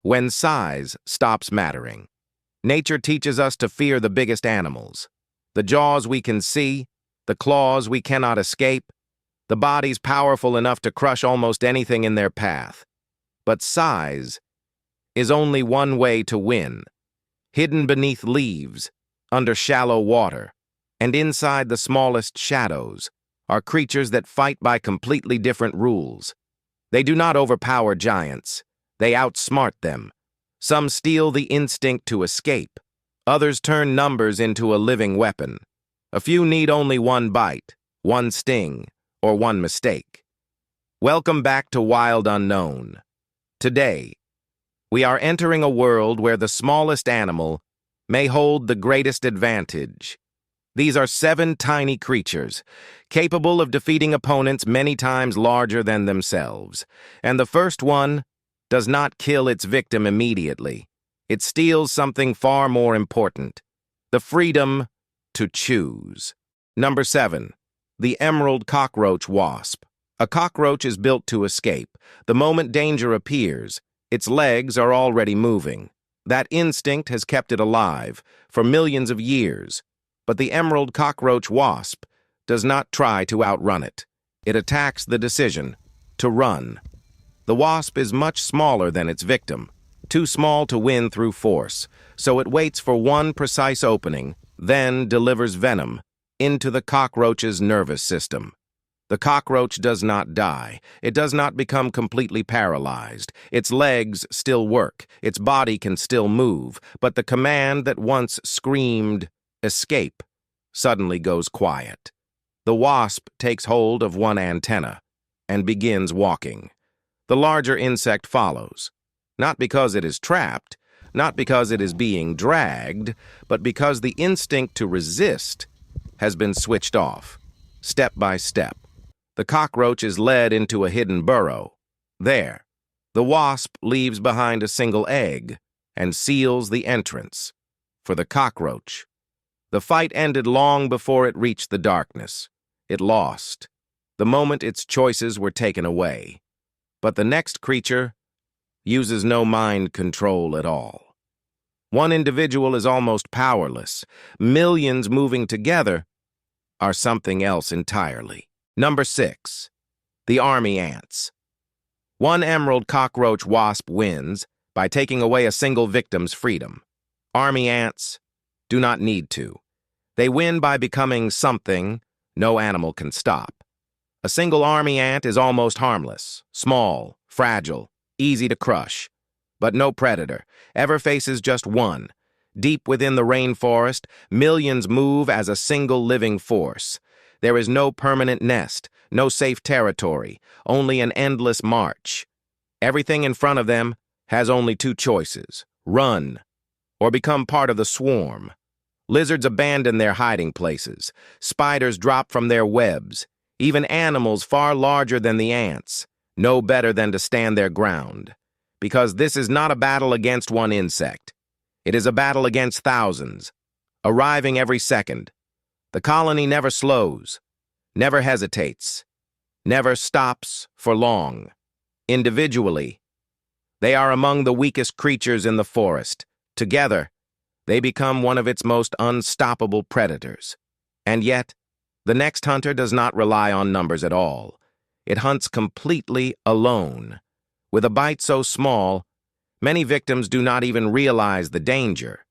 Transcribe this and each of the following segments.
when size stops mattering. Nature teaches us to fear the biggest animals. The jaws we can see, the claws we cannot escape, the bodies powerful enough to crush almost anything in their path. But size is only one way to win. Hidden beneath leaves, under shallow water, and inside the smallest shadows are creatures that fight by completely different rules. They do not overpower giants. They outsmart them. Some steal the instinct to escape. Others turn numbers into a living weapon. A few need only one bite, one sting, or one mistake. Welcome back to Wild Unknown. Today, we are entering a world where the smallest animal may hold the greatest advantage. These are 7 tiny creatures, capable of defeating opponents many times larger than themselves. And the first one does not kill its victim immediately. It steals something far more important: the freedom to choose. Number 7. The emerald cockroach wasp. A cockroach is built to escape. The moment danger appears, its legs are already moving. That instinct has kept it alive for millions of years. But the emerald cockroach wasp does not try to outrun it. It attacks the decision to run. The wasp is much smaller than its victim, too small to win through force, so it waits for one precise opening, then delivers venom into the cockroach's nervous system. The cockroach does not die. It does not become completely paralyzed. Its legs still work. Its body can still move. But the command that once screamed, "Escape," suddenly goes quiet. The wasp takes hold of one antenna and begins walking. The larger insect follows, not because it is trapped, not because it is being dragged, but because the instinct to resist has been switched off. Step by step, the cockroach is led into a hidden burrow. There, the wasp leaves behind a single egg and seals the entrance. For the cockroach, the fight ended long before it reached the darkness. It lost, the moment its choices were taken away. But the next creature uses no mind control at all. One individual is almost powerless. Millions moving together are something else entirely. Number 6. The army ants. One emerald cockroach wasp wins by taking away a single victim's freedom. Army ants do not need to. They win by becoming something no animal can stop. A single army ant is almost harmless, small, fragile, easy to crush. But no predator ever faces just one. Deep within the rainforest, millions move as a single living force. There is no permanent nest, no safe territory, only an endless march. Everything in front of them has only 2 choices: run or become part of the swarm. Lizards abandon their hiding places. Spiders drop from their webs. Even animals far larger than the ants know better than to stand their ground. Because this is not a battle against one insect. It is a battle against thousands, arriving every second. The colony never slows, never hesitates, never stops for long. Individually, they are among the weakest creatures in the forest. Together, they become one of its most unstoppable predators. And yet, the next hunter does not rely on numbers at all. It hunts completely alone. With a bite so small, many victims do not even realize the danger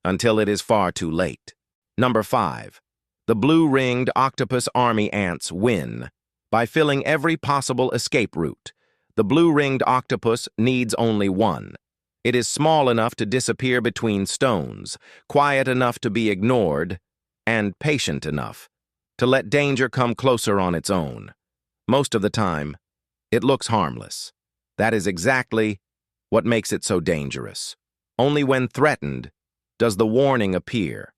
until it is far too late. Number 5. The blue-ringed octopus army ants win by filling every possible escape route. The blue-ringed octopus needs only one. It is small enough to disappear between stones, quiet enough to be ignored, and patient enough to let danger come closer on its own. Most of the time, it looks harmless. That is exactly what makes it so dangerous. Only when threatened does the warning appear.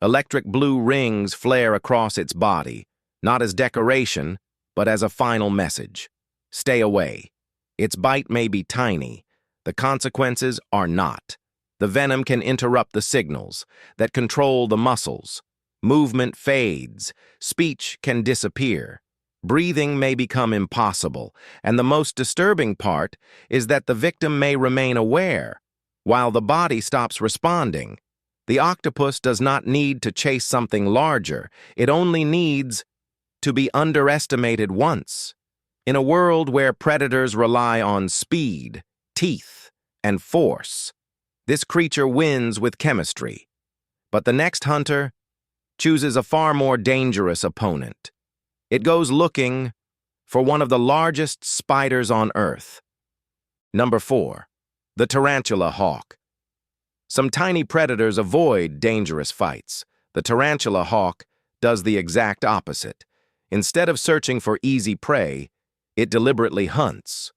Electric blue rings flare across its body, not as decoration, but as a final message. Stay away. Its bite may be tiny. The consequences are not. The venom can interrupt the signals that control the muscles. Movement fades. Speech can disappear. Breathing may become impossible, and the most disturbing part is that the victim may remain aware, while the body stops responding. The octopus does not need to chase something larger, it only needs to be underestimated once. In a world where predators rely on speed, teeth, and force, this creature wins with chemistry. But the next hunter chooses a far more dangerous opponent. It goes looking for one of the largest spiders on Earth. Number 4. The tarantula hawk. Some tiny predators avoid dangerous fights. The tarantula hawk does the exact opposite. Instead of searching for easy prey, it deliberately hunts.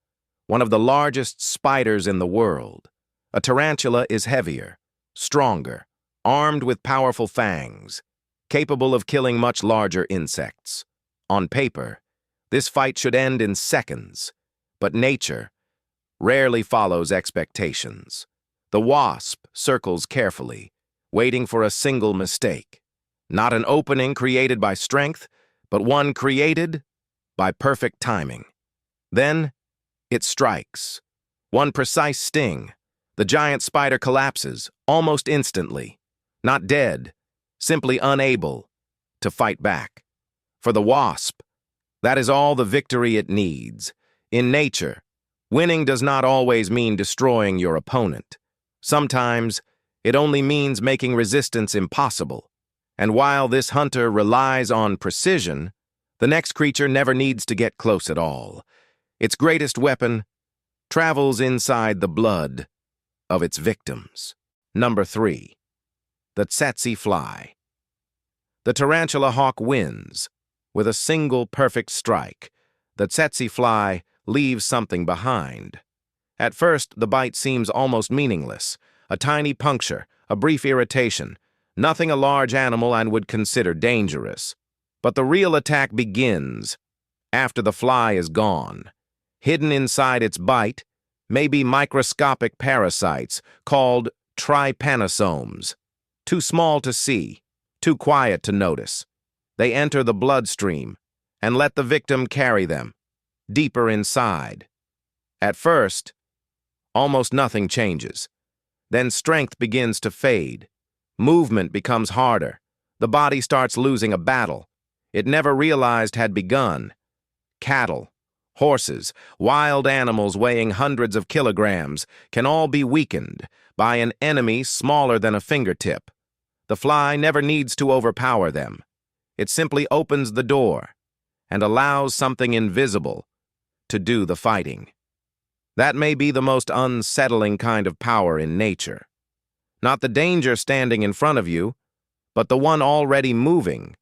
One of the largest spiders in the world. A tarantula is heavier, stronger, armed with powerful fangs, capable of killing much larger insects. On paper, this fight should end in seconds, but nature rarely follows expectations. The wasp circles carefully, waiting for a single mistake. Not an opening created by strength, but one created by perfect timing. Then, it strikes. One precise sting. The giant spider collapses, almost instantly. Not dead, simply unable to fight back. For the wasp, that is all the victory it needs. In nature, winning does not always mean destroying your opponent. Sometimes, it only means making resistance impossible. And while this hunter relies on precision, the next creature never needs to get close at all. Its greatest weapon travels inside the blood of its victims. Number 3. The Tsetse fly. The tarantula hawk wins. With a single perfect strike, the tsetse fly leaves something behind. At first, the bite seems almost meaningless. A tiny puncture, a brief irritation, nothing a large animal would consider dangerous. But the real attack begins after the fly is gone. Hidden inside its bite may be microscopic parasites called trypanosomes. Too small to see, too quiet to notice. They enter the bloodstream and let the victim carry them deeper inside. At first, almost nothing changes. Then strength begins to fade. Movement becomes harder. The body starts losing a battle it never realized had begun. Cattle, horses, wild animals weighing hundreds of kilograms can all be weakened by an enemy smaller than a fingertip. The fly never needs to overpower them. It simply opens the door and allows something invisible to do the fighting. That may be the most unsettling kind of power in nature. Not the danger standing in front of you, but the one already moving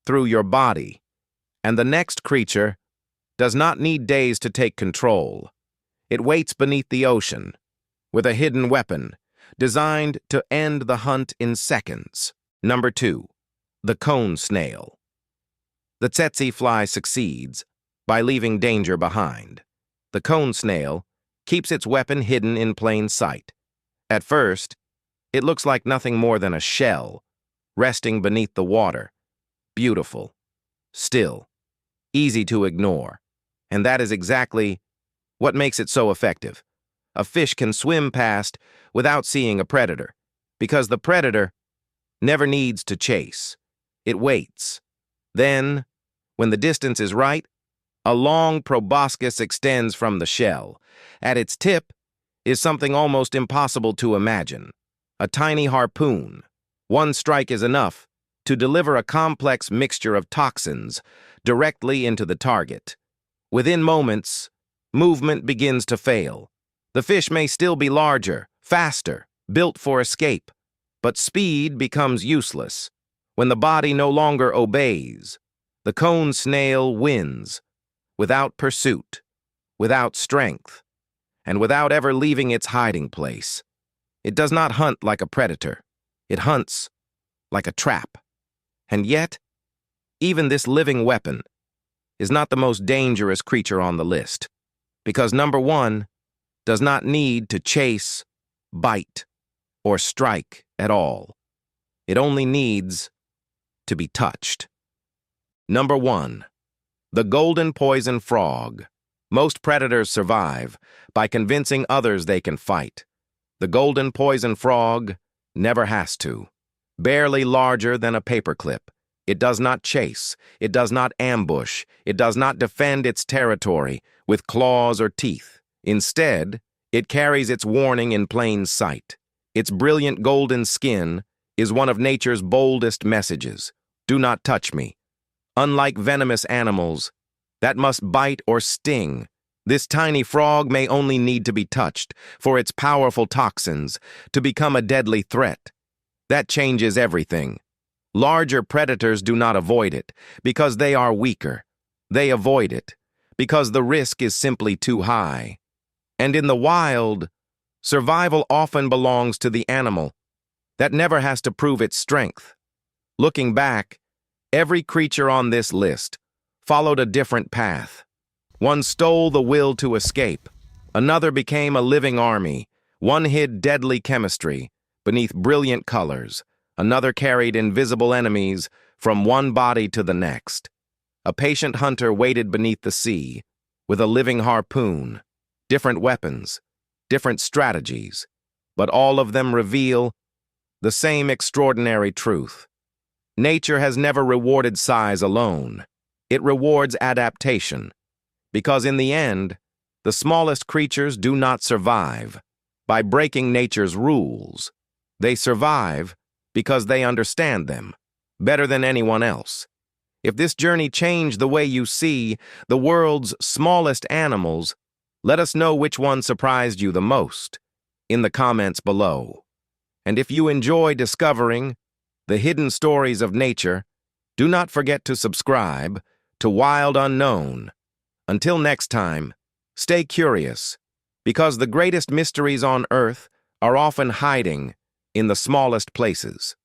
through your body. And the next creature does not need days to take control. It waits beneath the ocean with a hidden weapon designed to end the hunt in seconds. Number 2. The cone snail. The tsetse fly succeeds by leaving danger behind. The cone snail keeps its weapon hidden in plain sight. At first, it looks like nothing more than a shell resting beneath the water. Beautiful, still, easy to ignore. And that is exactly what makes it so effective. A fish can swim past without seeing a predator, because the predator never needs to chase. It waits. Then, when the distance is right, a long proboscis extends from the shell. At its tip is something almost impossible to imagine. A tiny harpoon. One strike is enough to deliver a complex mixture of toxins directly into the target. Within moments, movement begins to fail. The fish may still be larger, faster, built for escape, but speed becomes useless. When the body no longer obeys, the cone snail wins, without pursuit, without strength, and without ever leaving its hiding place. It does not hunt like a predator. It hunts like a trap. And yet, even this living weapon is not the most dangerous creature on the list, because number 1 does not need to chase, bite, or strike at all. It only needs to be touched. Number 1. The golden poison frog. Most predators survive by convincing others they can fight. The golden poison frog never has to. Barely larger than a paperclip. It does not chase. It does not ambush. It does not defend its territory with claws or teeth. Instead, it carries its warning in plain sight. Its brilliant golden skin is one of nature's boldest messages. Do not touch me. Unlike venomous animals that must bite or sting, this tiny frog may only need to be touched for its powerful toxins to become a deadly threat. That changes everything. Larger predators do not avoid it because they are weaker. They avoid it because the risk is simply too high. And in the wild, survival often belongs to the animal that never has to prove its strength. Looking back, every creature on this list followed a different path. One stole the will to escape. Another became a living army. One hid deadly chemistry beneath brilliant colors. Another carried invisible enemies from one body to the next. A patient hunter waited beneath the sea with a living harpoon. Different weapons, different strategies, but all of them reveal the same extraordinary truth. Nature has never rewarded size alone. It rewards adaptation, because in the end, the smallest creatures do not survive by breaking nature's rules. They survive because they understand them better than anyone else. If this journey changed the way you see the world's smallest animals, let us know which one surprised you the most in the comments below. And if you enjoy discovering the hidden stories of nature, do not forget to subscribe to Wild Unknown. Until next time, stay curious, because the greatest mysteries on Earth are often hiding in the smallest places.